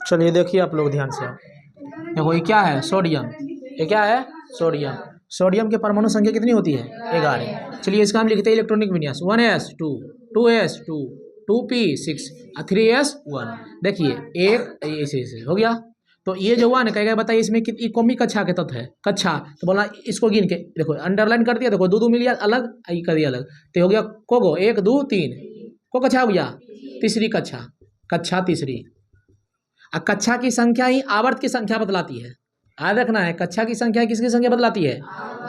चलिए देखिए आप लोग ध्यान से, देखो ये क्या है, सोडियम। ये क्या है, सोडियम। सोडियम के परमाणु संख्या कितनी होती है, 11। चलिए इसका हम लिखते हैं इलेक्ट्रॉनिक विन्यास, 1s2, 2s2, 2p6, 3s1। देखिए एक ऐसे हो गया। तो ये जो हुआ ना, कहेगा बताइए इसमें कितनी कौन सी कक्षा के तत्व है, कक्षा। तो बोला इसको गिन के देखो, अंडरलाइन कर दिया, देखो दो दो मिल गया अलग, आई कर दिया अलग, तो हो गया कोगो 1 2 3, को कक्षा हो गया, तीसरी कक्षा, कक्षा तीसरी। अब कक्षा की संख्या ही आवर्त की संख्या बतलाती है। याद रखना है, कक्षा की संख्या किसकी संख्या बतलाती है,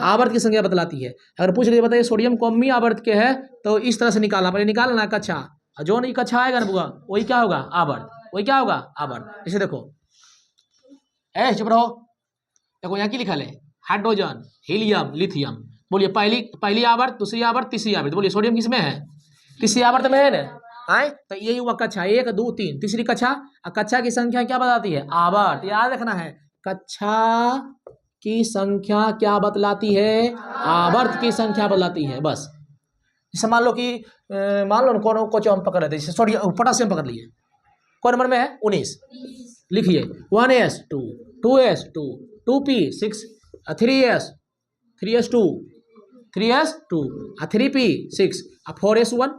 आवर्त की संख्या बतलाती है। अगर पूछ लीजिए बताइए सोडियम कौमी आवर्त के है, तो इस तरह से निकालना पड़ेगा, निकालना कक्षा, जो नहीं कक्षा आएगा ना बुआ वही क्या होगा, आवर्त, वही क्या होगा, आवर्त। इसे देखो, ए चुप रहो, देखो यहाँ की लिखा है, हाइड्रोजन, हीलियम, लिथियम। बोलिए पहली आवर्त, दूसरी आवर्त, तीसरी आवर्त। बोलिए सोडियम किसमें है, तीसरी आवर्त में है ना। आए तो यही हुआ कक्षा 1 2 3, तीसरी कक्षा। कक्षा की संख्या क्या बताती है, आवर्त। याद रखना है, कक्षा की संख्या क्या बतलाती है, आवर्त की संख्या बतलाती है, बस। जैसे मान लो कि मान लो कौन को हम पकड़ लेते, जैसे सोडियम पोटासियम पकड़ लिए, कौन नंबर में है, 19। लिखिए 1s2, 2s2, 2p6, 3s2, 3p6, 4s1।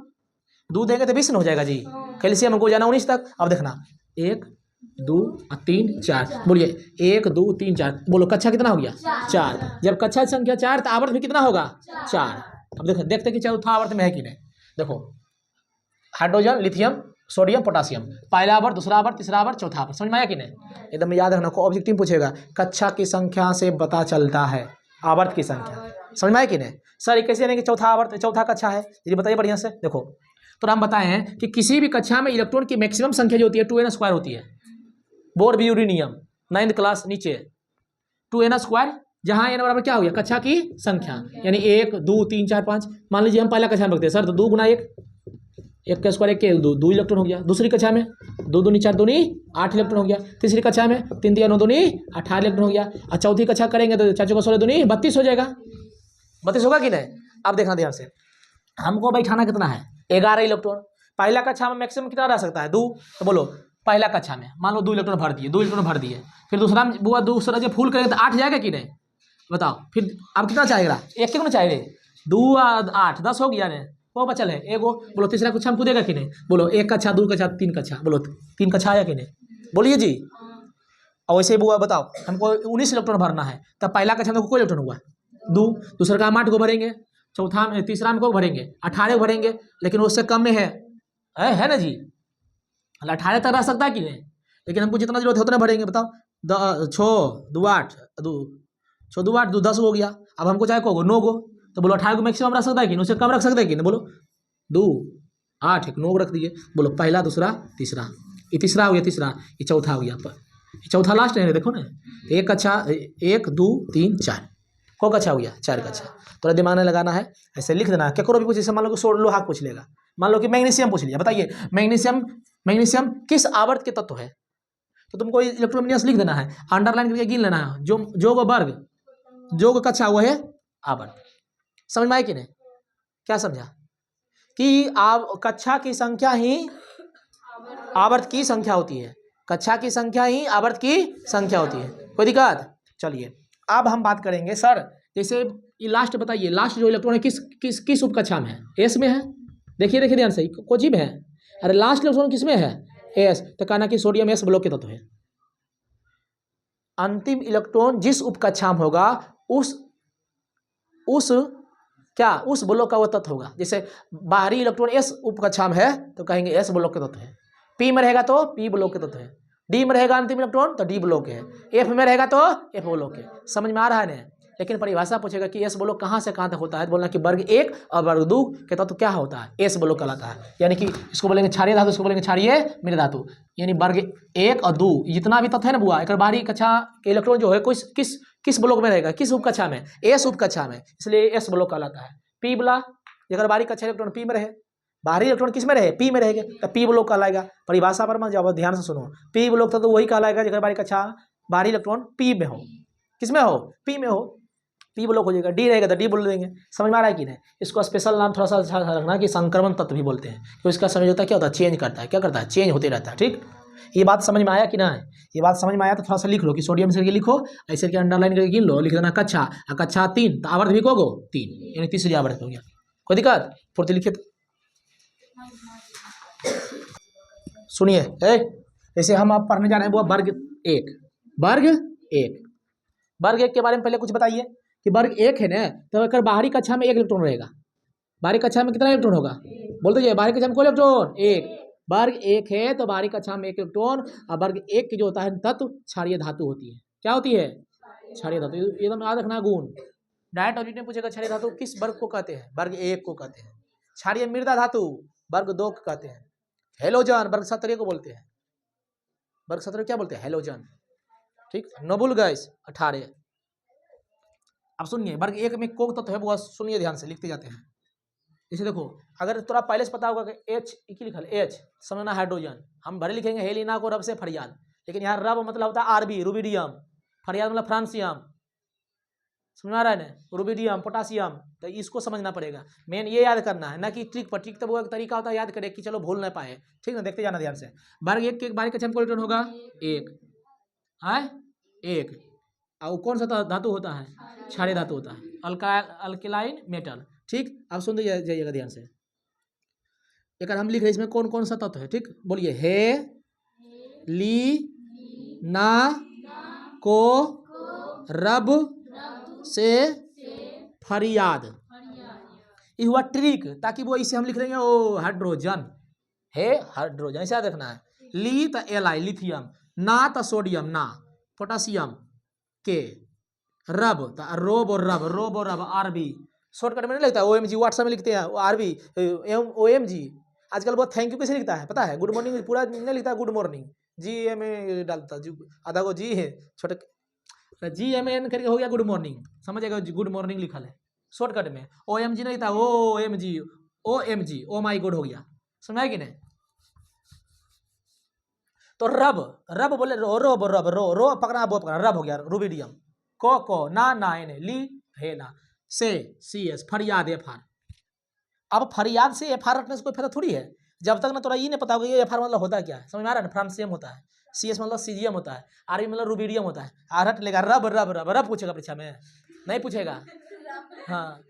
दूध देंगे तो 20 हो जाएगा जी। कैल्शियम हमको जाना 19 तक। अब देखना 1 2 3 4, बोलिए 1 2 3 4। बोलो कक्षा कितना हो गया, 4। जब कक्षा संख्या 4 तो आवर्त भी कितना होगा, 4। अब देखते कि चौथा आवर्त में है कि नहीं। देखो हाइड्रोजन, लिथियम, सोडियम, पोटासियम, पहला आवर्त, दूसरा आवर्त, तीसरा आवर्त, चौथा आवर्त। समझ में आया कि नहीं। एकदम याद रखना, को ऑब्जेक्टिव पूछेगा, कक्षा की संख्या से पता चलता है आवर्त की संख्या। समझ में आया कि नहीं। सर ये कैसे नहीं कि चौथा आवर्त चौथा कक्षा है, ये बताइए बढ़िया से। देखो तो हम बताए हैं कि किसी भी कक्षा में इलेक्ट्रॉन की मैक्सिमम संख्या जो होती है 2n² होती है। बोर ब्यूरेनियम 9th क्लास नीचे 2n², जहां n बराबर क्या हो गया, कक्षा की संख्या, यानी 1 2 3 4 5। मान लीजिए हम पहला कक्षा में रखते हैं सर, तो 2 गुना 1, 1 का स्क्वायर 1 के 2, 2 इलेक्ट्रॉन हो गया। दूसरी कक्षा में 2 दूनी 4 दूनी 8 इलेक्ट्रॉन हो गया। तीसरी कक्षा में 3 3 9 दूनी 18 इलेक्ट्रॉन हो गया। और चौथी कक्षा करेंगे तो 4 4 16 दूनी 32 हो जाएगा। 32 होगा कि नहीं। अब देखना ध्यान से, हमको बैठाना कितना है, 11 इलेक्ट्रॉन। पहला कक्षा में मैक्सिमम कितना रह सकता है, 2। तो बोलो पहला कक्षा में मान लो 2 इलेक्ट्रॉन भर दिए, 2 इलेक्ट्रॉन भर दिए। फिर दूसरा बुआ दूसरा जब फुल करेंगे तो 8 जाएगा कि नहीं, बताओ। फिर अब कितना चाहिएगा, एक कितना चाहिए, 2 8 10 हो गया ने, वो बचल है एगो। बोलो तीसरा कक्षा में कूदेगा कि नहीं, बोलो 1 कक्षा 2 कक्षा 3 कक्षा, बोलो 3 कक्षा आया कि नहीं, बोलिए जी। और वैसे बुआ बताओ हमको 19 इलेक्ट्रॉन भरना है, तब पहला कक्षा में कोई इलेक्ट्रॉन हुआ 2, दूसरा का हम 8 को भरेंगे, चौथा में तीसरा में को भरेंगे 18 भरेंगे, लेकिन उससे कम में है ना जी। 18 तक रह सकता है कि नहीं, लेकिन हमको जितना जरूरत है उतना भरेंगे। बताओ 6 2 8 2 6 2 8 2 10 हो गया। अब हमको चाहे को 9 गो, तो बोलो 18 को मैक्सिमम रख सकता है कि नहीं, उससे कम रख सकता है कि नहीं, बोलो 2 8 1 9 रख दिए। बोलो पहला दूसरा तीसरा, ये तीसरा हो गया, तीसरा ये चौथा हो गया, ये चौथा लास्ट है। देखो ना, एक अच्छा 1 2 3 4 को कक्षा हो गया, 4 कक्षा। थोड़ा दिमाग में लगाना है, ऐसे लिख देना। क्या करो भी पूछ, जैसे मान लो कि लोहा पूछ लेगा, मान लो कि मैग्नीशियम पूछ लिया, बताइए मैग्नीशियम किस आवर्त के तत्व है, तो तुमको इलेक्ट्रोविन्यास लिख देना है, अंडरलाइन करके गिन लेना है। जो वर्ग जो कक्षा वो है आवर्त। समझ में आया कि नहीं, क्या समझा कि कक्षा की संख्या ही आवर्त की संख्या होती है, कक्षा की संख्या ही आवर्त की संख्या होती है। कोई दिक्कत। चलिए अब हम बात करेंगे सर, जैसे ये लास्ट बताइए, लास्ट जो इलेक्ट्रॉन है किस उप कक्षा में है, एस में है। देखिए ध्यान से, कोची में है, अरे लास्ट इलेक्ट्रॉन किस में है, एस। तो कहना कि सोडियम एस ब्लॉक के तत्व है। अंतिम इलेक्ट्रॉन जिस उप कक्षा में होगा उस ब्लॉक का वो तत्व होगा। जैसे बाहरी इलेक्ट्रॉन एस उप कक्षा में है तो कहेंगे एस ब्लॉक के तत्व है। पी में रहेगा तो पी ब्लॉक के तत्व है। डी में रहेगा अंतिम इलेक्ट्रॉन तो डी ब्लॉक है। एफ में रहेगा तो एफ ब्लॉक है। समझ में आ रहा है ना। लेकिन परिभाषा पूछेगा कि एस ब्लॉक कहाँ से कहाँ तक होता है, तो बोलना कि वर्ग 1 और वर्ग 2 के तत्व क्या होता है, एस ब्लॉक कहलाता है। यानी कि इसको बोलेंगे क्षारीय धातु, इसको बोलेंगे क्षारीय मिश्र धातु। यानी वर्ग 1 और 2 जितना भी तत्व है ना बुआ, एक बाहरी कक्षा के इलेक्ट्रॉन जो है किस ब्लॉक में रहेगा, किस उप कक्षा में, एस उप कक्षा में, इसलिए एस ब्लॉक कहलाता है। पी ब्लॉक अगर बाहरी कक्षा इलेक्ट्रॉन पी में रहे, बाहरी इलेक्ट्रॉन किस में रहे, पी में रहेगा, तो पी ब्लॉक कहलाएगा। परिभाषा पर मत जाओ, ध्यान से सुनो। पी ब्लॉक तो वही कहलाएगा अगर बाहरी कक्षा बाहरी इलेक्ट्रॉन पी में हो, किस में हो, पी में हो। पी ब्लॉक हो जाएगा, डी रहेगा तो डी बोल देंगे। समझ में आ रहा है कि नहीं? इसको स्पेशल नाम थोड़ा सा अच्छा रखना कि संक्रमण तत्व भी बोलते हैं, तो इसका समझ होता है क्या होता है, चेंज करता है, क्या करता है, चेंज होते रहता है। ठीक, ये बात समझ में आया कि ना है? ये बात समझ में आया तो थोड़ा सा लिख लो कि सोडियम से लिखो, ऐसे करके अंडरलाइन करके गिन लो, लिख देना कक्षा, कक्षा 3 तो आवर्त भी कोगो 3, यानी तीसरी आवर्त हो गया। कोई दिक्कत? फुर्ती लिखे सुनिए, जैसे हम आप पढ़ने जा रहे हैं वो वर्ग 1, वर्ग 1, वर्ग 1 के बारे में पहले कुछ बताइए कि वर्ग 1 है ना, तो अगर बाहरी कक्षा में 1 इलेक्ट्रॉन रहेगा। बाहरी कक्षा में कितना इलेक्ट्रॉन होगा? बोलते जाइए, बाहरी कक्षा में कोई इलेक्ट्रॉन 1। वर्ग 1 है तो बाहरी कक्षा में 1 इलेक्ट्रॉन, और वर्ग 1 की जो होता है तत्व क्षारीय धातु होती है। क्या होती है? क्षारीय धातु। एकदम याद रखना गुण। डायरेक्ट ऑडिट में पूछेगा क्षारीय धातु किस वर्ग को कहते हैं? वर्ग 1 को कहते हैं। क्षारीय मृदा धातु वर्ग 2 को कहते हैं। हेलोजन वर्ग 17 को बोलते हैं। वर्ग 17 क्या बोलते हैं? हेलोजन। ठीक, नोबुल गैस 18। अब सुनिए, वर्ग 1 में कोक तत्व है वो सुनिए ध्यान से, लिखते जाते हैं। इसे देखो, अगर थोड़ा पहले से पता होगा कि H की लिखल H समझना हाइड्रोजन, हम भले लिखेंगे हेलिना को रब से फरियाद, लेकिन यहाँ रब मतलब होता है आरबी, रूबिडियम, फरियाद मतलब फ्रांसियम। समझ में आ रहा है ना? रूबिडियम, पोटासियम, तो इसको समझना पड़ेगा। मेन ये याद करना है ना कि ट्रिक पर, ट्रिक तो वो एक तरीका होता है याद करे कि चलो भूल ना पाए। ठीक ना, देखते जाना ध्यान से। वर्ग 1 के बारे का कोई इलेक्ट्रॉन होगा 1 है 1, और कौन सा धातु होता है? क्षारीय धातु होता है, अल्कलाइन मेटल। ठीक, अब सुन जाइएगा ध्यान से। एक हम लिख रहे हैं इसमें कौन कौन सा तत्व है। ठीक, बोलिए, हे, ली, ना, को, रब, से, फरियाद। ये हुआ ट्रिक, ताकि वो इसे हम लिख देंगे ओ हाइड्रोजन, हे हाइड्रोजन, ऐसे याद रखना है। ली तो एल लिथियम, ना तो सोडियम ना, पोटासियम के, रब तो रोब और रब, रोब और रब आरबी। शॉर्टकट में नहीं लिखता OMG, व्हाट्सएप में लिखते हैं आरबी OMG। आजकल बहुत थैंक यू कैसे लिखता है पता है? गुड मॉर्निंग पूरा नहीं लिखता, गुड मॉर्निंग GM डालता, आधा को जी है, छोटे GMN करके हो गया गुड मॉर्निंग, समझेगा? गुड मॉर्निंग लिखल है शॉर्टकट में। OMG नहीं था, OMG ओ माई गॉड हो गया। समझ कि नहीं? तो रब, रब बोले रो, रब रब रो, रो पकड़ा, बो पकड़ा, रब हो गया रूबिडियम। को ना ना एने, ली है ना, से CS, फरियाद FR। अब फरियाद से FR रखने से कोई फायदा थोड़ी है, जब तक ना थोड़ा ये नहीं पता होगा ये FR मतलब होता है क्या है। समझ में आ रहा है ना? फ्रांसियम होता है, CS मतलब सीजियम होता है, RB मतलब रूबिडियम होता है। आर हट लेगा रब रब रब रब पूछेगा परीक्षा में, नहीं पूछेगा। हाँ,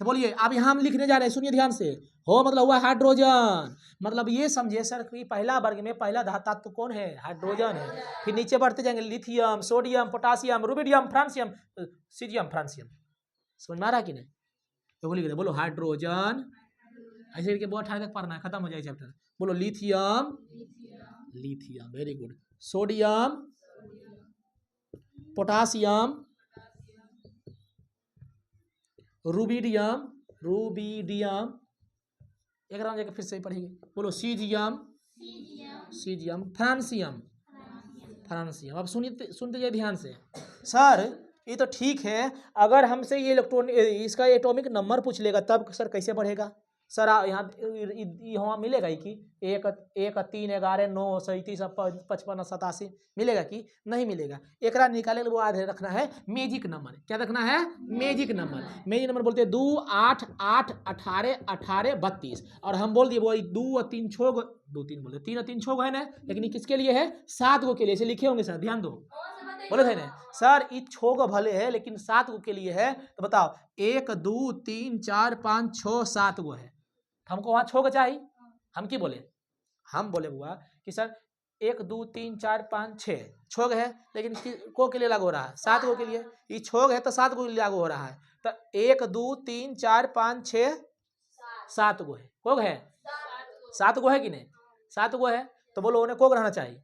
तो बोलिए, अब यहाँ हम लिखने जा रहे हैं, सुनिए ध्यान से। हो मतलब हुआ हाइड्रोजन, मतलब ये समझिए सर कि पहला वर्ग में पहला धातु कौन है? हाइड्रोजन है। फिर नीचे बढ़ते जाएंगे, lithium, sodium, potassium, rubidium, francium, caesium, francium. समझ में आ रहा है कि नहीं? तो बोलिए, बोलो हाइड्रोजन, ऐसे करके बहुत ठाई तक पढ़ना है, खत्म हो जाए चैप्टर। बोलो lithium, lithium, very good. Sodium, potassium, rubidium, rubidium, एक राउंड जाकर फिर से पढ़ेंगे। बोलो सीजियम, सीजियम, फ्रांसियम, फ्रांसियम। अब सुनते जाइए ध्यान से। सर ये तो ठीक है, अगर हमसे ये इलेक्ट्रॉन इसका एटॉमिक नंबर पूछ लेगा तब सर कैसे बढ़ेगा? सर यहाँ मिलेगा ही कि 1 1 3 11 9 37 55 87 मिलेगा कि नहीं मिलेगा? एक निकाले वो आधे रखना है मैजिक नंबर। क्या रखना है? Magic number. मैजिक नंबर बोलते हैं 2 8 8 18 18 32, और हम बोल दिए वो 2 और 3 6 गो, 2 3 बोलते 3 और 3 6 गो है ना, लेकिन ये किसके लिए है? 7 गो के लिए। इसे लिखे होंगे सर, ध्यान दो। बोले थे ना सर ये 6 गो भले है लेकिन 7 गो के लिए है, तो बताओ 1 2 3 4 5 6 7 गो है, हमको वहां 6 गो चाहिए। हम की बोले? हम बोले बुआ कि सर 1 2 3 4 5 6 6 है, लेकिन को के लिए लागू हो रहा है? 7 गो के लिए। ये 6 है तो 7 गो के लिए लागू हो रहा है, तो 1 2 3 4 5 6 7 गो है। को है 7 गो है कि नहीं? 7 गो है, तो बोलो उन्हें कोग रहना चाहिए।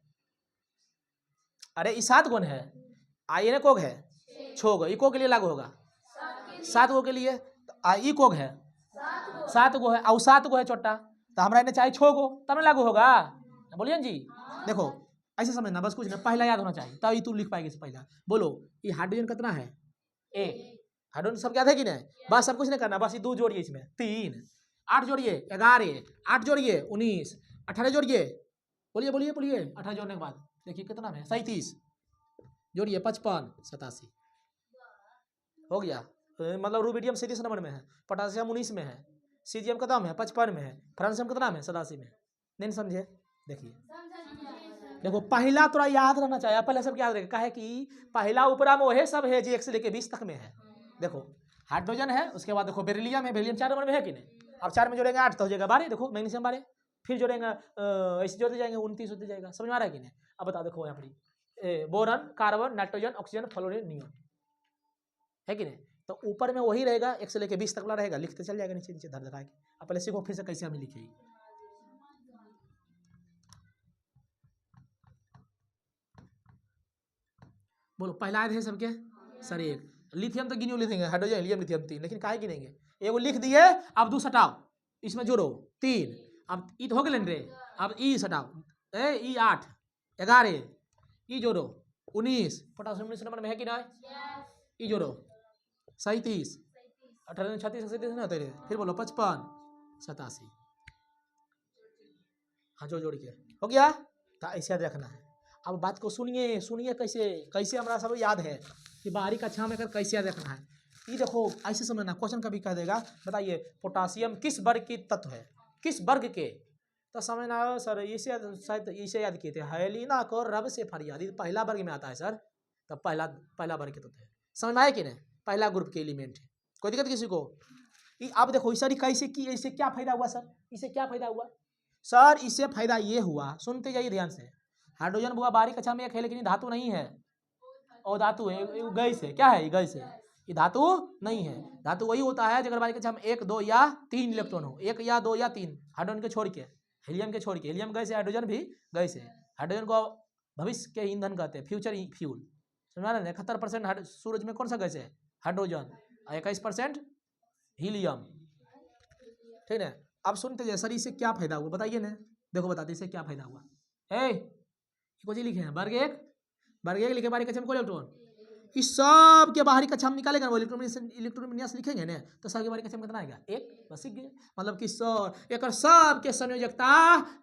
अरे ये 7 गुण है, आई ने कोग है 6 गो, इको के लिए लागू होगा 7 गो के लिए। ई कोग है 7 गो है, और 7 गो है छोटा, तो हमारा इन्हें चाहिए 6 गो, तब ना लागू होगा। बोलिए जी। देखो ऐसे समझना, बस कुछ ना, पहला याद होना चाहिए तब तू लिख पाएगी। पहला बोलो ये हाइड्रोजन कितना है? 1। हाइड्रोजन सब याद है कि नहीं? बस सब कुछ नहीं करना, बस ये 2 जोड़िए, इसमें 3 8 जोड़िए 11 8 जोड़िए 19 18 जोड़िए। बोलिए बोलिए बोलिए, 18 जोड़ने के बाद देखिए कितना है? 37 जोड़िए 55 87। हो गया। मतलब रूबिडियम 37 नंबर में है, पोटासियम 19 में है, सीजियम कितना में है 55 में है, फ्रांसियम कितना में 87 में। नहीं समझे? देखिए देखो पहला थोड़ा याद रहना चाहिए, पहले सब याद रखेगा है कि पहला ऊपरा में वही सब है जो 1 से लेके 20 तक में है। देखो हाइड्रोजन है, उसके बाद देखो बेरिलियम है, बेरिलियम 4 नंबर में है कि नहीं। अब 4 में जोड़ेंगे 8 तो हो जाएगा 12। देखो मैग्नीशियम 12, फिर जोड़ेंगे ऐसे जोड़ते जाएंगे 29 होते जाएगा। समझ में आ रहा है कि नहीं? अब बताओ देखो यहाँ पर boron, carbon, nitrogen, oxygen, fluorine, neon है कि नहीं। तो ऊपर में वही रहेगा 1 से लेके 20 तक वाला रहेगा, लिखते चल जाएगा नीचे नीचे धर धरा के। अब पहले सीखो फिर से कैसे हमें लिखेगी। बोलो पहला है सबके सर एक लिथियम तो गिनियो लिखेंगे, हाइड्रोजन हीलियम लिथियम 3, लेकिन काहे गिनेंगे? एगो लिख दिए, अब 2 हटाओ, इसमें जोड़ो 3, अब ई तो हो गए रे, अब ई हटाओ, ई 8 11, ई जोड़ो 19, पोटासियम 19 नंबर में है कि नहीं, ई जोड़ो 37, 18 36 37 ना तेरे, फिर बोलो 55 87, हाँ जोड़ के हो गया। तो ऐसे याद रखना है। अब बात को सुनिए सुनिए, कैसे कैसे हमारा सब याद है कि बाहरी कक्षा में कर कैसे याद रखना है। ये देखो ऐसे समझना, क्वेश्चन कभी कह देगा बताइए पोटासियम किस वर्ग की तत्व है, किस वर्ग के, तो समझना सर इसे शायद इसे याद किए थे, हेलिना को रब से फरियाद, पहला वर्ग में आता है सर, तब पहला वर्ग के तत्व है। समझ में आया कि नहीं? पहला ग्रुप के एलिमेंट है, कोई दिक्कत किसी को? अब देखो सर कैसे की, इससे क्या फायदा हुआ सर, इससे क्या फायदा हुआ सर? इससे फायदा ये हुआ, सुनते जाइए ध्यान से। हाइड्रोजन बुआ बाहरी कक्षा में एक है, लेकिन ये धातु नहीं है, और धातु है गैस है। क्या है ये? गैस है, ये धातु नहीं है। धातु वही होता है अगर बाहरी कक्षा में 1 2 या 3 इलेक्ट्रॉन हो, 1 या 2 या 3, हाइड्रोजन के छोड़ के, हीलियम के छोड़ के। हीलियम गैस है, हाइड्रोजन भी गैस है। हाइड्रोजन को भविष्य के ईंधन कहते हैं, फ्यूचर फ्यूल। समझ रहे हैं? 71% सूरज में कौन सा गैस है? Hydrogen, 21% helium. ठीक है, अब सुनते जाइए सर इससे क्या फायदा हुआ बताइए ना। देखो बताते इससे क्या फायदा हुआ। कुछ लिखे हैं वर्ग एक लिखे बाहरी कक्षा में कोई इलेक्ट्रॉन, इस सब के बाहरी कक्षा में निकालेगा वो इलेक्ट्रॉन विन्यास लिखेंगे ना, तो सब के बाहरी कक्षा में कितना आएगा? 1, बस सीख गए। मतलब कि एक सब के संयोजकता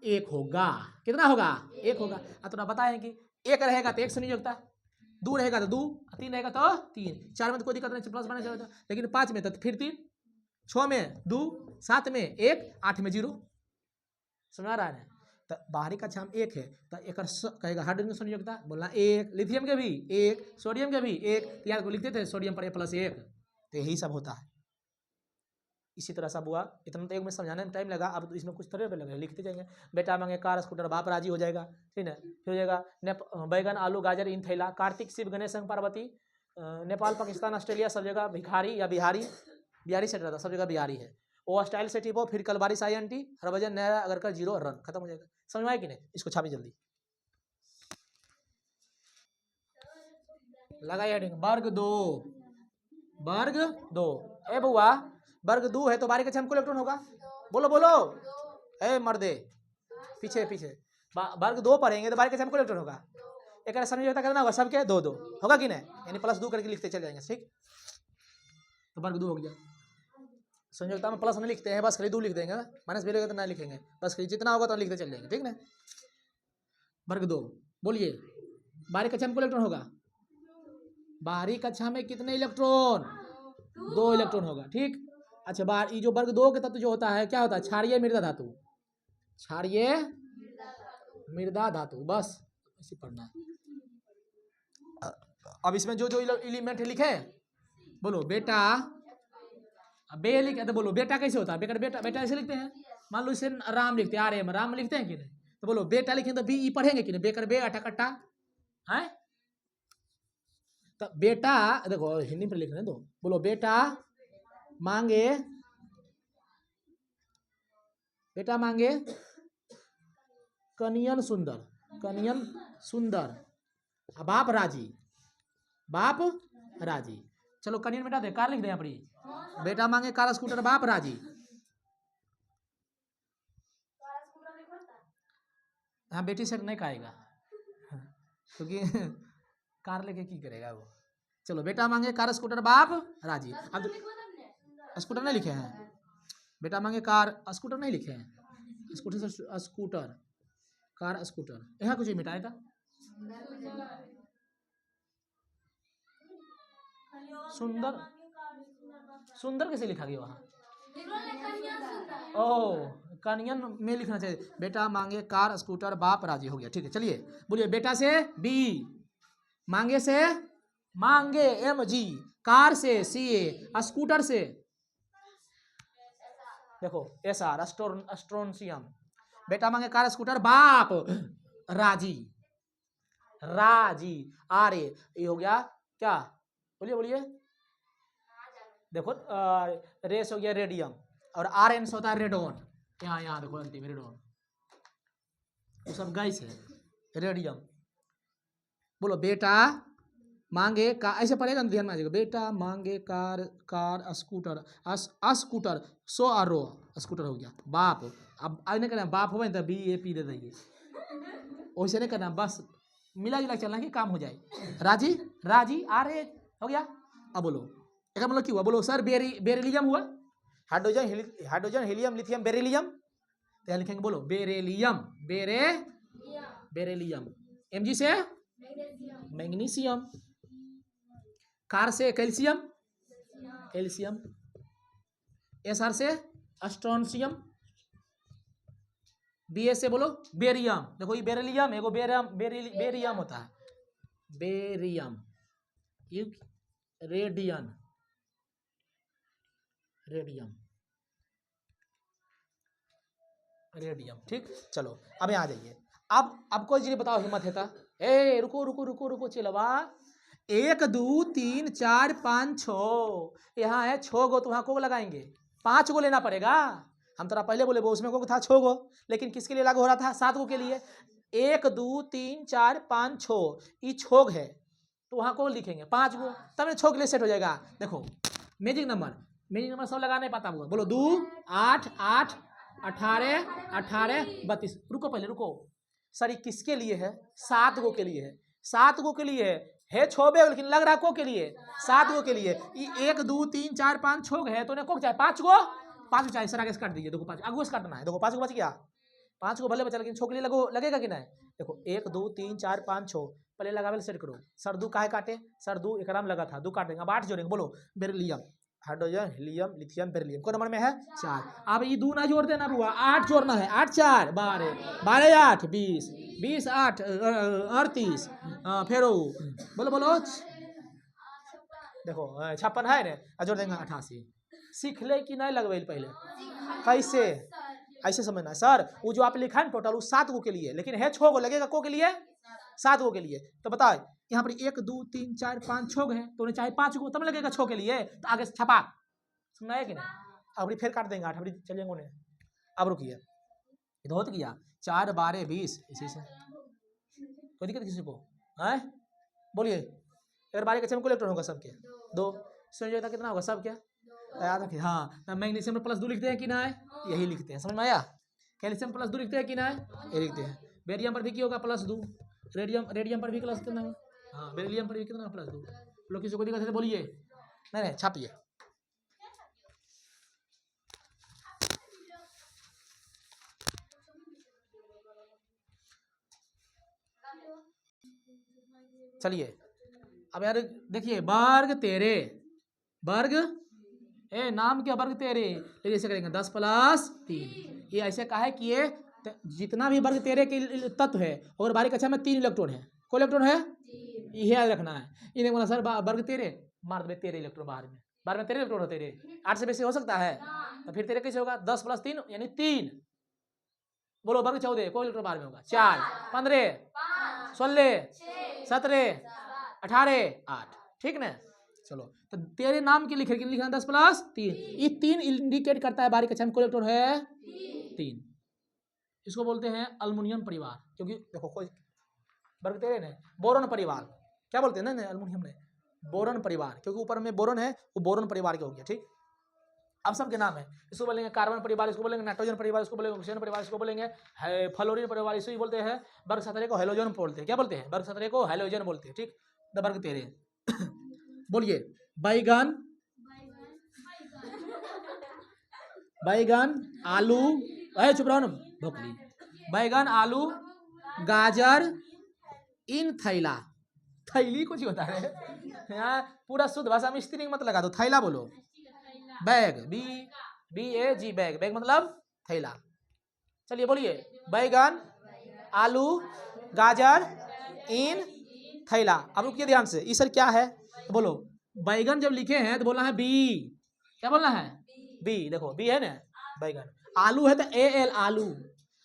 1 होगा। कितना होगा? 1 होगा। थोड़ा बताएं कि 1 रहेगा तो 1 संयोजकता, 2 रहेगा तो 2, 3 रहेगा तो 3, 4 में तो कोई दिक्कत नहीं, प्लस माइनस चलता, लेकिन 5 में तो फिर 3, 6 में 2, 7 में 1, 8 में 0। समझ रहा है? तो बाहरी कक्षा में 1 है तो एक कहेगा हाइड्रोजन संयोजकता बोलना 1, लिथियम के भी 1, सोडियम के भी 1, यार को लिखते थे सोडियम पर A+1, तो यही सब होता है। इसी तरह सब हुआ। इतना तो एक में समझाने में टाइम लगा, अब तो इसमें कुछ थोड़े लगे, लिखते जाएंगे। बेटा मांगे कार स्कूटर बाप राजी हो जाएगा, ठीक है। फिर हो जाएगा बैगन आलू गाजर इन थैला, कार्तिक शिव गणेश संग पार्वती, नेपाल पाकिस्तान ऑस्ट्रेलिया सब जगह भिखारी या बिहारी, बिहारी सेट रहता, सब जगह बिहारी है। वो स्टाइल से टिपो, फिर कल बारिश आई आंटी, हर वजन नया अगर का 0 रन खत्म हो जाएगा। समझ में आया कि नहीं? इसको छापी जल्दी, लगाइए हेडिंग वर्ग 2, वर्ग 2। ए बुआ वर्ग 2 है तो बाहरी कक्षा में कोई इलेक्ट्रॉन होगा? बोलो बोलो, ए मर्दे पीछे पीछे, वर्ग 2 पढ़ेंगे तो बाहरी कक्षा में कोई इलेक्ट्रॉन होगा? एक संयोजकता करना होगा सबके 2 2 होगा कि नहीं, यानी +2 करके लिखते चल जाएंगे। ठीक, तो वर्ग 2 हो गया। संयोजकता में प्लस नहीं लिखते हैं, बस खाली 2 लिख देंगे, माइनस भी तो नहीं लिखेंगे, बस जितना होगा तो लिखते चल जाएंगे। ठीक ना? वर्ग 2 बोलिए बाहरी कक्षा में कोई इलेक्ट्रॉन होगा? बाहरी कक्षा में कितने इलेक्ट्रॉन? 2 इलेक्ट्रॉन होगा। ठीक, अच्छा बाहर ये जो वर्ग 2 के तत्व जो होता है क्या होता है? क्षारीय मृदा धातु, क्षारीय मृदा धातु, बस ऐसे पढ़ना है। अब इसमें जो जो एलिमेंट लिखे बोलो बेटा, बे लिखे तो बोलो बेटा कैसे होता है? बेटा बेटा बेटा ऐसे लिखते हैं, मान लो इसे राम लिखते हैं, आर्यम राम लिखते हैं कि नहीं? तो बोलो बेटा लिखेंगे तो बी ई पढ़ेंगे कि नहीं? बेकर बे अटा कट्टा है। तो बेटा देखो हिंदी में लिखने दो, बोलो बेटा मांगे, बेटा मांगे कनियन सुंदर, कनियन सुंदर, बाप राजी, बाप राजी। चलो कनियन बेटा दे कार लिख दे यहाँ पर, बेटा मांगे कार स्कूटर बाप राजी। हाँ बेटी से नहीं कहेगा क्योंकि कार लेके की करेगा वो। चलो बेटा मांगे कार स्कूटर बाप राजी। अब स्कूटर नहीं लिखे हैं, बेटा मांगे कार स्कूटर नहीं लिखे हैं, स्कूटर से स्कूटर कार स्कूटर, यहाँ कुछ मिटाएगा सुंदर, सुंदर कैसे लिखा गया वहाँ? ओह, कनियन में लिखना चाहिए। बेटा मांगे कार स्कूटर, बाप राजी हो गया। ठीक है, चलिए बोलिए। बेटा से बी, मांगे से मांगे MG, कार से CA, स्कूटर से देखो SR, अस्ट्रोनशियम। बेटा मांगे कार स्कूटर, बाप राजी, राजी RA, ये हो गया क्या? बोलिए बोलिए। देखो रेस हो गया रेडियम, और RN से होता है रेडोन। यहाँ देखो अंतिम रेडोन, वो सब गैस है। रेडियम। बोलो बेटा मांगे कार, ऐसे पढ़ेगा ना, ध्यान में आ जाएगा। बेटा मांगे कार, कार स्कूटर, स्कूटर, सो आरो, स्कूटर हो गया। बाप, अब नहीं करना बाप हो तो BAP दे देंगे, वैसे नहीं करना, बस मिला जुला चलना कि काम हो जाए। राजी, राजी RA हो गया। अब बोलो एक मतलब क्यों हुआ? बोलो सर बेरिलियम हुआ, हाइड्रोजन हीलियम लिथियम बेरिलियम, तो यहाँ लिखेंगे बोलो बेरिलियम, बेरिलियम। MG से मैग्नीशियम, कार से कैल्शियम, कैल्शियम, SR से स्ट्रोनशियम, BA से बोलो बेरियम। देखो ये बेरिलियम, एगो बेरियम होता है, बेरियम, रेडियन, रेडियम, रेडियम। ठीक, चलो अब यहाँ आ जाइए। अब कोई चीज बताओ, हिम्मत है था? ए रुको रुको रुको रुको, चिलवा। 1 2 3 4 5 6, यहाँ है 6 गो, तो वहाँ को लगाएंगे 5 गो लेना पड़ेगा। हम थोड़ा पहले बोले वो उसमें को था 6 गो, लेकिन किसके लिए लागू हो रहा था? 7 गो के लिए। 1 2 3 4 5 6, ये 6 है, तो वहाँ को लिखेंगे 5 गो, तब 6 के लिए सेट हो जाएगा। देखो मैजिक नंबर सब लगा नहीं पाता हुआ, बोलो 2 8 8 18 18 32। रुको पहले रुको सर, ये किसके लिए है? 7 गो के लिए है, 7 गो के लिए है 6 लेकिन लग रहा को के लिए 7 गो के लिए। 1 2 3 4 5 6 है, तो को चाहे 5 गो, 5 गो चाहे सर आगे से काट दीजिए। देखो 5 आगे से काटना है, देखो 5 गो बच गया, 5 गो भले बचा, लेकिन 6 के लिए लगेगा कि नहीं? देखो 1 2 3 4 5 6, पहले लगावे सेट करो। सर 2 काहे काटे? सर 2 एकराम लगा था, 2 काटेंगे। अब 8 जोड़ेंगे, बोलो beryllium, hydrogen helium lithium beryllium. कौन नंबर में है? 4। अब ये 2 ना जोड़ देना बुआ, 8 जोड़ना है। 8 4 12, 12 8 20, 20 8 38, फिर बोलो बोलो, देखो 56 है ना, जोड़ देंगे 88। सीख ले कि नहीं लगवे पहले? कैसे? ऐसे समझना सर, वो जो आप लिखा है टोटल वो 7 गो के लिए, लेकिन है 6 गो लगेगा को के लिए, 7 गो के लिए। तो बताओ यहाँ पर 1 2 3 4 5 6 है, तो उन्हें चाहे 5 गो तब लगेगा 6 के लिए, तो आगे से छपा सुनना है कि नहीं? अब फिर काट देंगे 8, अब चलेंगे उन्हें। अब रुकिए, इधर हो गया 4 12 20, इसी से कोई दिक्कत किसी को है? बोलिए अगर 12 के इलेक्ट्रॉन होगा सबके 2, संयोजकता कितना होगा सब क्या याद रखिए? हाँ, मैग्नीशियम में +2 लिखते हैं कि ना? यही लिखते हैं, समझ में आया? कैल्शियम +2 लिखते हैं कि ना? ये लिखते हैं। बेरियम पर भी क्या होगा? +2। रेडियम पर भी क्लास कितना? हाँ, बेरिलियम पर भी कितना? +2। लोग किसी को दिक्कत है बोलिए, नहीं छापिए। चलिए अब यार देखिए, वर्ग तेरे, वर्ग नाम क्या? वर्ग तेरे, तो ऐसे करेंगे 10 + 3। ये ऐसे कहा है कि ये जितना भी वर्ग तेरे के तत्व है और बारीक कक्षा में 3 इलेक्ट्रॉन है। कोई इलेक्ट्रॉन है? ये याद रखना है। ये देखो सर वर्ग तेरे मार दे 13 इलेक्ट्रॉन बाहर में, 13 इलेक्ट्रॉन होते रहे। 8 से बेसी हो सकता है, तो फिर तेरे कैसे होगा? 10 + 3 यानी 3। बोलो वर्ग 14, कोई इलेक्ट्रॉन बाहर में होगा? 4 15 16 17 18 8, ठीक ना? चलो तो तेरे नाम के लिखना 10 + 3। ये 3 इंडिकेट करता है बारीक कक्षा में कोई इलेक्ट्रॉन है 3। इसको बोलते हैं अल्मुनियम परिवार, क्योंकि देखो कोई वर्ग तेरे ने बोरॉन परिवार, क्या बोलते हैं ना अल्मुनियम ने? बोरॉन परिवार, क्योंकि ऊपर में बोरॉन है, वो बोरॉन परिवार के हो गया। ठीक, अब सबके नाम है। इसको बोलेंगे कार्बन परिवार, इसको बोलेंगे नाइट्रोजन परिवार, इसको बोलेंगे ऑक्सीजन परिवार, इसको बोलेंगे फ्लोरीन परिवार, इसको बोलते हैं वर्ग 17 को हेलोजन बोलते हैं। क्या बोलते हैं? वर्ग 17 को हेलोजन बोलते हैं। ठीक, वर्ग 13। बोलिए बैगन, बैगन आलू, चुप रहो ना भोकली। बैगन आलू गाजर इन थैला, थैली कुछ होता है यहाँ पूरा शुद्ध भाषा में स्त्री मत लगा दो, थैला बोलो। बैग, BAG बैग, बैग मतलब थैला। चलिए बोलिए, बैगन, आलू, गाजर, इन, थैला। अब रुकिए ध्यान से, इस सर क्या है तो बोलो। बैगन जब लिखे हैं तो बोलना है बी, क्या बोलना है बी, देखो बी है ना बैगन। आलू है तो AL आलू,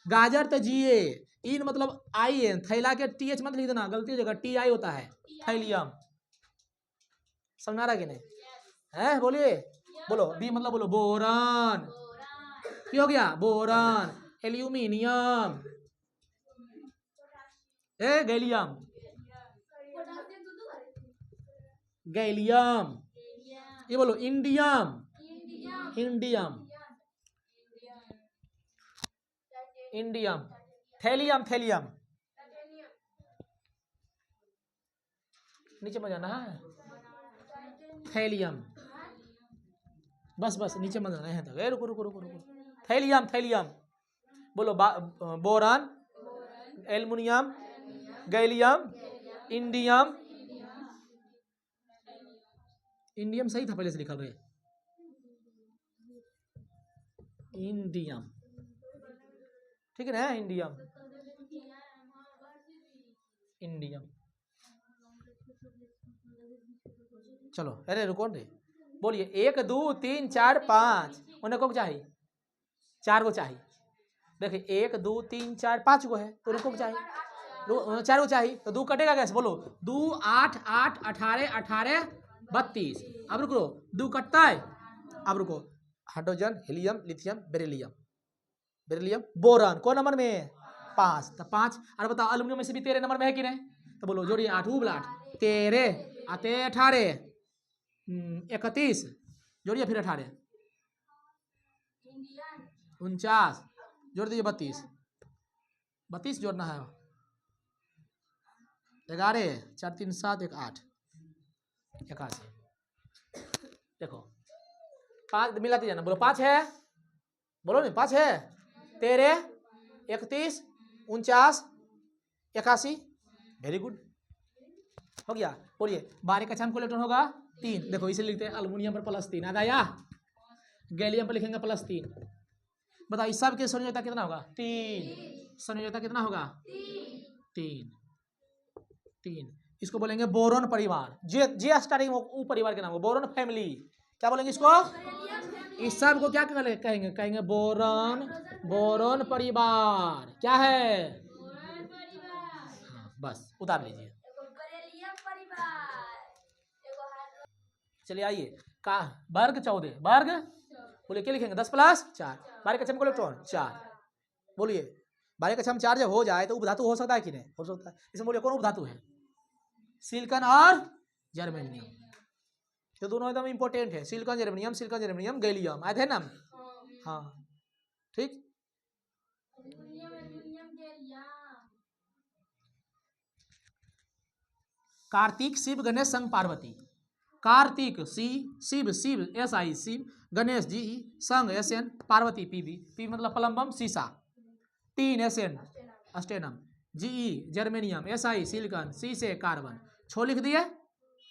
गाजर तो GA, इन मतलब IN, थैला के TH मत लिख देना, गलती हो जाएगा, TI होता है थैलियम। समझ आ रहा कि नहीं है? बोलिए, बोलो बी मतलब बोलो बोरान, क्या हो गया बोरान, एल्यूमिनियम, गैलियम, गैलियम, ये बोलो indium, indium, indium, thallium, thallium, नीचे में जाना है, थैलियम, बस बस नीचे में जाना है तक, रुको रुको रुको रुको, थैलियम, थैलियम, बोलो boron, aluminium, gallium, indium, indium सही था पहले से लिखा हुआ, इंडियम, ठीक है ना, इंडियम, इंडियम। चलो अरे रुको रे, बोलिए 1 2 3 4 5, उन्हें को चाहिए 4 को चाहिए। देखिए 1 2 3 4 5 को है तो रुको चाहिए 4 को चाहिए तो 2 कटेगा कैसे, बोलो 2 8 8 18 18 32। अब रुको 2 कटता है, अब रुको hydrogen, helium, lithium, beryllium, beryllium, boron कौन नंबर में 5, तो 5। अरे बताओ अल्युमिनियम में से भी 13 नंबर में है कि नहीं, तो बोलो जोड़िए 8 8 13 आते 18 31, जोड़िए फिर 18 49, जोड़ दीजिए 32, 32 जोड़ना है, 11 4 3 7 1 8 81। देखो 5 मिलाते जाना, बोलो 5 है, बोलो नहीं 5 है, 13 31 49 81, वेरी गुड हो गया। बोलिए 12 कक्षा में कुल इलेक्ट्रॉन होगा 3, देखो इसे लिखते हैं अल्युमिनियम पर +3 आ गया, गैलियम पर लिखेंगे +3। बताओ इस सब के संयोजकता कितना होगा 3, संयोजकता कितना होगा 3, 3। इसको बोलेंगे बोरोन परिवार, जे स्टार्टिंग वो परिवार के नाम हो, बोरोन फैमिली, क्या बोलेंगे इसको, इस सब को क्या कहेंगे, कहेंगे बोरोन, बोरोन परिवार, क्या है हाँ, बस उतार लीजिए। चलिए आइए का वर्ग 14, वर्ग बोलिए क्या लिखेंगे 10 + 4, 12 कक्षा में इलेक्ट्रॉन 4। बोलिए 12 कक्षा में 4 जब हो जाए तो उपधातु हो सकता है कि नहीं, हो सकता है। इसमें बोलिए कौन उपधातु है, सिलिकॉन और जर्मेनियम, तो दोनों एकदम इंपॉर्टेंट है, silicon germanium, silicon germanium, gallium आए थे ना, हाँ ठीक। कार्तिक, शिव, गणेश, संग पार्वती, कार्तिक शिव शिव SI शिव, गणेश GE, संग SN, पार्वती PB मतलब प्लम्बम शीशा, 3 SN अस्टेनम, GE germanium, SI silicon, C से कार्बन, 6 लिख दिए,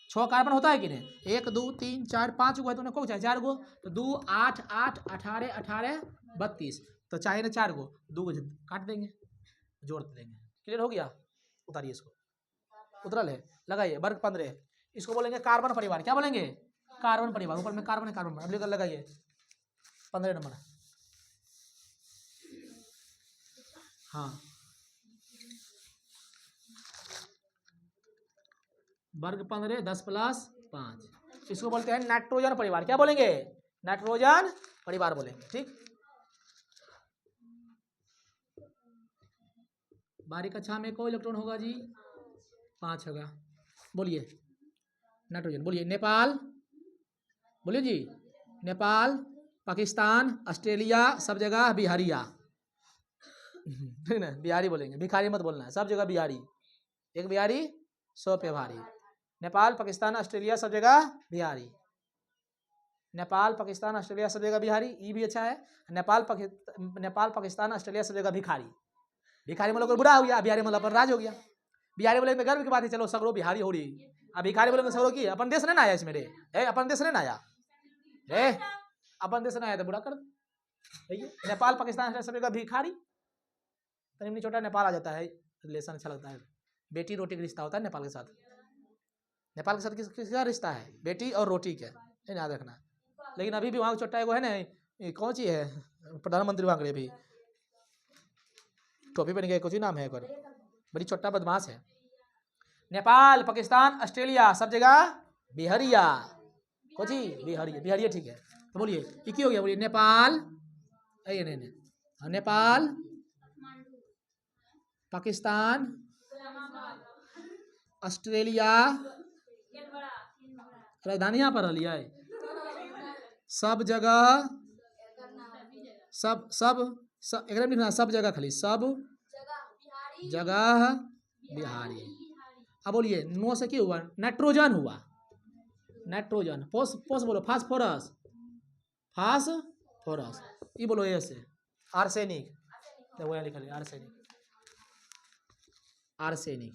6 कार्बन होता है कि नहीं, 1 2 3 4 5 गो है तो उन्हें को चाहिए 4 गो, तो 2 8 8 18 18 32, तो चाहिए ना 4 गो, 2 गो काट देंगे जोड़ देंगे, क्लियर हो गया। उतारिए इसको, उतरल है, लगाइए वर्ग 15, इसको बोलेंगे कार्बन परिवार, क्या बोलेंगे कार्बन परिवार, ऊपर में कार्बन है, कार्बन अब लेकर लगाइए 15 नंबर, हाँ वर्ग 15 10 + 5, इसको बोलते हैं नाइट्रोजन परिवार, क्या बोलेंगे नाइट्रोजन परिवार बोलेंगे, ठीक। 12 कक्षा में कोई इलेक्ट्रॉन होगा जी 5 होगा, बोलिए नाइट्रोजन, बोलिए नेपाल, बोलिए जी नेपाल, पाकिस्तान, ऑस्ट्रेलिया, सब जगह बिहारिया, ठीक ना, बिहारी बोलेंगे, भिखारी मत बोलना है, सब जगह बिहारी, एक बिहारी 100 पे भारी, नेपाल पाकिस्तान ऑस्ट्रेलिया सब जगह बिहारी, नेपाल पाकिस्तान ऑस्ट्रेलिया सब जगह बिहारी, ये भी अच्छा है, नेपाल पाकिस्तान ऑस्ट्रेलिया सब जगह भिखारी, भिखारी मतलब बुरा हो गया, बिहारी मतलब राज हो गया, बिहारी बोलेंगे तो गर्व की बात है, चलो सगरो बिहारी हो रही। अब भिखारी बोलेंगे सगरो की, अपन देश नहीं ना आया इसमें रे, अपन देश नहीं ना आया रे, अपन देश नहीं आया तो बुरा कर दे। नेपाल पाकिस्तान सब जगह भिखारी, तनिमनी छोटा नेपाल आ जाता है, रिलेशन अच्छा लगता है। बेटी रोटी का रिश्ता होता है नेपाल के साथ। नेपाल के साथ किसका रिश्ता है? बेटी और रोटी का, याद रखना। लेकिन अभी भी वहाँ छोटा एगो है ना, कौन सी है प्रधानमंत्री वहाँ के भी टोपी पहन के, कुछ नाम है, बड़ी छोटा बदमाश है। नेपाल पाकिस्तान ऑस्ट्रेलिया सब जगह बिहारिया, कोची बिहारिया, बिहारिया ठीक है। तो बोलिए ये क्यों हो गया, बोलिए नेपाल, नहीं नेपाल पाकिस्तान ऑस्ट्रेलिया, राजधानी यहाँ पर लिया है, सब जगह, सब एकदम लिखना, सब जगह खाली, सब जगह बिहारी। अब बोलिए नो से क्या हुआ, नाइट्रोजन हुआ, नाइट्रोजन। पोस बोलो, फास्फोरस, फास्फोरस। ये बोलो ए से, आर्सेनिक, देखो यहाँ लिखा है आर्सेनिक, आर्सेनिक।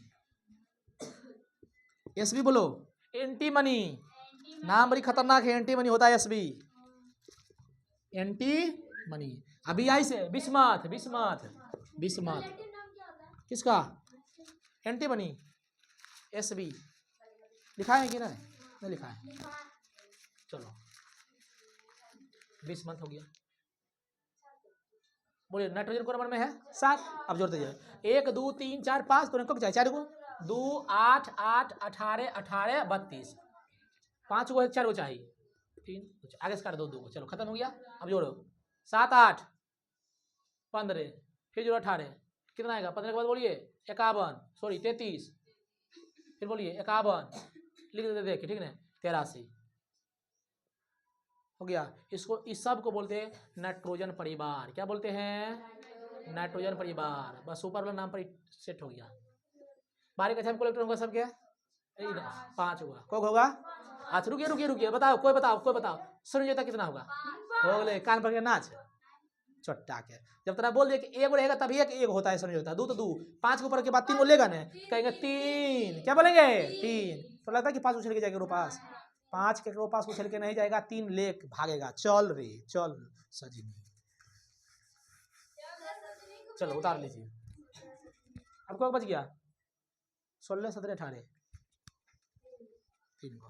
एसबी बोलो, एंटीमनी, नाम बड़ी खतरनाक है, एंटीमनी होता है एसबी, एंटीमनी। अभी आई से बिस्मथ, बिस्मथ, बिस्मथ किसका, एंटीमनी, एसबी लिखा है कि नहीं लिखा है, चलो बिस्मथ हो गया। बोलिए नाइट्रोजन को नंबर में है 7। अब जोड़ दीजिए 1 2 3 4 5 को चाहिए 4 को, 2 8 8 18 18 32, 5 को 4 को चाहिए, 3 आगे से काट दो 2 को, चलो खत्म हो गया। अब जोड़ो 7 8 15, फिर जोड़ो 18, कितना आएगा 15 के बाद बोलिए 51, सॉरी 33, फिर बोलिए 51, लिख देते देखिए ठीक है, 83 हो गया। इसको, इस सब को बोलते हैं नाइट्रोजन परिवार। क्या बोलते हैं? नाइट्रोजन परिवार। बस ऊपर वाला नाम पर सेट हो गया। बारीक अच्छा में इलेक्ट्रॉन होगा सब क्या? 5 होगा। कौन होगा? अच्छा रुकिए रुकिए रुकिए, बताओ कोई बताओ संयोजकता कितना होगा? हो गए कान पर के नाच चट्टा के। जब तेरा बोल दे कि एक रहेगा तभी एक होता है संयोजकता। 2 तो 2, 5 के ऊपर के बाद 3 बोलेगा ना, कहेंगे 3। क्या बोलेंगे? 3। तो लगता है कि 5 उछल के जाएगा रो पास, 5 के रो पास उछल के नहीं जाएगा, 3 ले भागेगा। चल रे चल सजनी, चलो उतार लीजिए। अब क्या बच गया? 16 17 18 3 को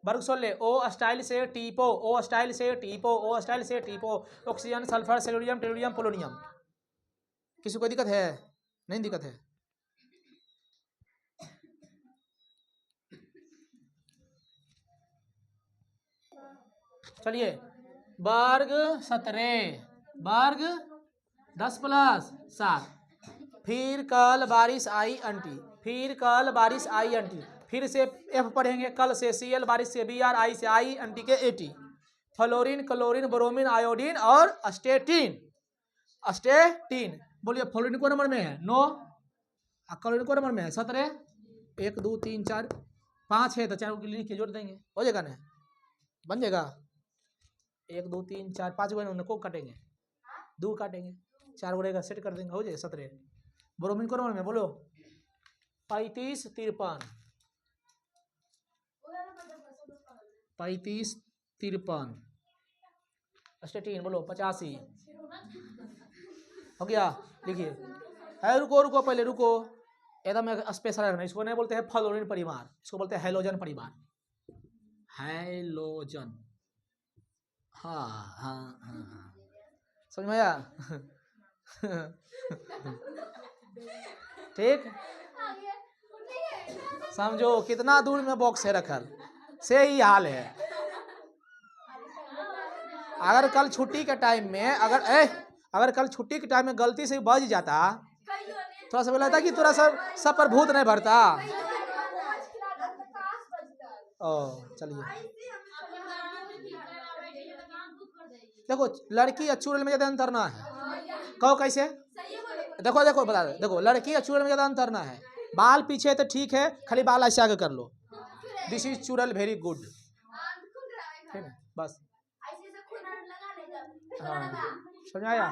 वर्ग 16। ओ स्टाइल से टीपो, ओ स्टाइल से टीपो, ओ स्टाइल से टीपो। Oxygen sulphur selenium tellurium polonium. किसी को दिक्कत है? नहीं दिक्कत है। चलिए वर्ग 17 वर्ग 10 + 7। फिर कल बारिश आई आंटी, फिर कल बारिश आई आंटी। फिर से एफ पढ़ेंगे कल से, सीएल बारिश से, बीआर आई से, आई आंटी के 80। फ्लोरीन क्लोरीन ब्रोमीन आयोडीन और अस्टेटिन, अस्टेटिन। बोलिए फ्लोरीन को नंबर में है 9, क्लोरीन को नंबर में है 17। 1 2 3 4 5 है तो 4 को लिख के जोड़ देंगे, हो जाएगा ना, बन जाएगा। 1 2 3 4 5 को काटेंगे, 2 काटेंगे, 4 को रहेगा, सेट कर देंगे, हो जाएगा 17। ब्रोमीन को नंबर में बोलो 35 53, 35 53। अस्टेटिन बोलो 85, हो गया। लिखिए रुको रुको पहले रुको, एकदम स्पेशल रखना। इसको नहीं बोलते हैं फ्लोरीन परिवार, इसको बोलते हैं हैलोजन परिवार, हैलोजन। हाँ हाँ हाँ हाँ, समझ में आया? ठीक, समझो कितना दूर में बॉक्स है रखल, से ही हाल है। अगर कल छुट्टी के टाइम में अगर कल छुट्टी के टाइम में गलती से बज जाता, थोड़ा सा लगता कि थोड़ा सब पर भूत नहीं भरता। ओ चलिए देखो, लड़की और चूड़ल में ज्यादा अंतर ना है। कहो कैसे? देखो देखो बता दो, देखो लड़की और चूड़ल में ज्यादा अंतर ना है। बाल पीछे तो ठीक है, खाली बाल ऐसे आगे कर लो, दिस इज चूड़ल वेरी गुड, ठीक है बस। हाँ समझ आया?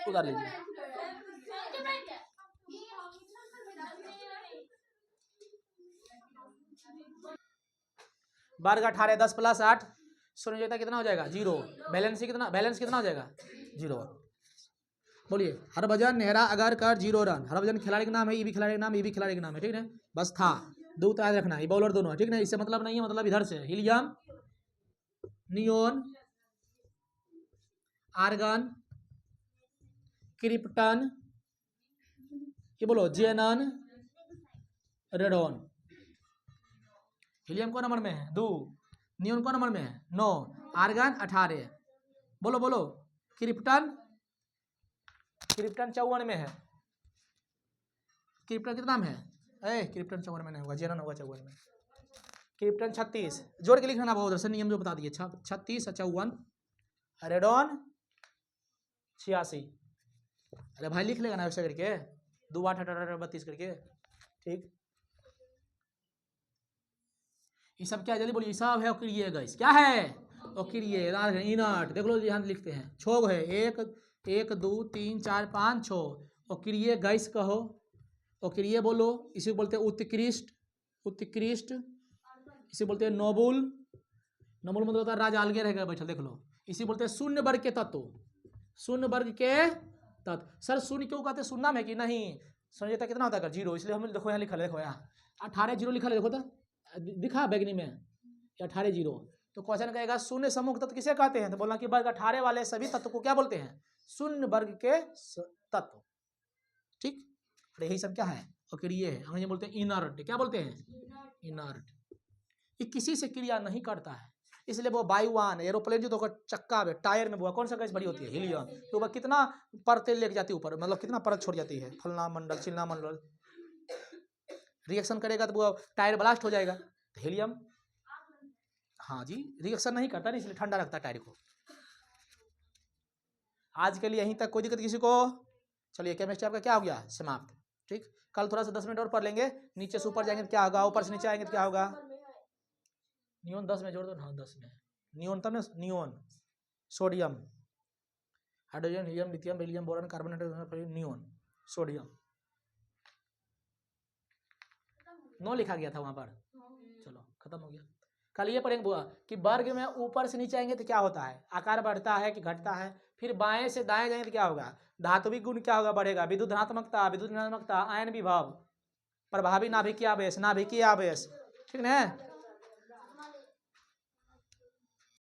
उतार लीजिए। वर्ग 18 10 प्लस 8 शून्य कितना हो जाएगा 0। बैलेंस कितना हो जाएगा 0। बोलिए हरभजन नेहरा अगर कर 0 रन। हरभजन खिलाड़ी का नाम है, ये भी खिलाड़ी का नाम, ये भी खिलाड़ी का नाम है, ठीक है। बस था दो याद रखना, ये बॉलर दोनों है, ठीक है। इससे मतलब नहीं है, मतलब इधर से हीलियम, नियोन, आर्गन, क्रिप्टन, ये बोलो जेनन, रेडोन। हीलियम कौन नंबर में है 2, नियोन कौन नंबर में है 9, आर्गन 18। बोलो बोलो क्रिप्टन 54 में है। क्रिप्टन कितना में है क्रिप्टन 54 में नहीं होगा, जेनन होगा 54 में। क्रिप्टन 36 जोड़ के लिखना बहुत से नियम जो बता दिए 36 और 54। रेडोन 86। अरे भाई लिख लेगा ना वैसे करके 2 8 18 32 करके, ठीक। ये सब क्या जल्दी बोलिए, सब है ओक्रिय गैस, क्या है ओक्रिय इनर्ट। देख लो यहाँ लिखते हैं छोग है 1 1 2 3 4 5 6। ओक्रिय गैस कहो, ओक्रिय बोलो। इसी को बोलते हैं उत्कृष्ट, उत्कृष्ट। इसे बोलते हैं नोबुल, नोबुल मतलब होता है राज अलगे रहेगा बैठल, देख लो। इसी बोलते हैं शून्य वर्ग के तत्व, शून्य वर्ग के तत्व। सर शून्य क्यों कहते हैं, शून्य में कि नहीं समझता कितना होता है 0, इसलिए हम देखो यहाँ लिखा है, देखो यहाँ 18 0 लिखा है, देखो तो दिखा बैगनी में 18 0। तो क्वेश्चन कहेगा शून्य समूह तत्व किसे कहते हैं, तो बोलना कि वर्ग 18 वाले सभी तत्व को क्या बोलते हैं शून्य वर्ग के तत्व, ठीक। यही सब क्या है अक्रिय है, अंग्रेजी बोलते हैं इनर्ट। क्या बोलते हैं इनर्ट। ये किसी से क्रिया नहीं करता है, इसलिए वो वायुयान एरोप्लेन जो तो चक्का में टायर में हुआ कौन सा गैस बड़ी होती है हीलियम, तो वह कितना परत लेके जाती है ऊपर, मतलब कितना परत छोड़ जाती है, फलना मंडल चिलना मंडल। रिएक्शन करेगा तो वो टायर ब्लास्ट हो जाएगा, हीलियम। हाँ जी रिएक्शन नहीं करता नहीं, इसलिए ठंडा रखता है टायर को। आज के लिए यहीं तक, कोई दिक्कत किसी को। चलिए केमिस्ट्री आपका क्या हो गया समाप्त, ठीक। कल थोड़ा सा 10 मिनट और पढ़ लेंगे, नीचे से ऊपर जाएंगे तो क्या होगा, ऊपर से नीचे आएंगे तो क्या होगा। नियोन 10 में जोड़ दो, हाँ 10 में नियोन तब ना, neon sodium hydrogen helium lithium beryllium boron carbon neon sodium 9 लिखा गया था वहां पर। चलो खत्म हो गया। कल ये पढ़ेंगे बुआ कि वर्ग में ऊपर से नीचे आएंगे तो क्या होता है, आकार बढ़ता है कि घटता है। फिर बाएं से दाएं जाएंगे तो क्या होगा, धात्विक गुण क्या होगा बढ़ेगा, विद्युत धनात्मकता, विद्युत ऋणात्मकता, आयन विभव, प्रभावी नाभिकीय आवेश, नाभिकीय आवेश, ठीक है।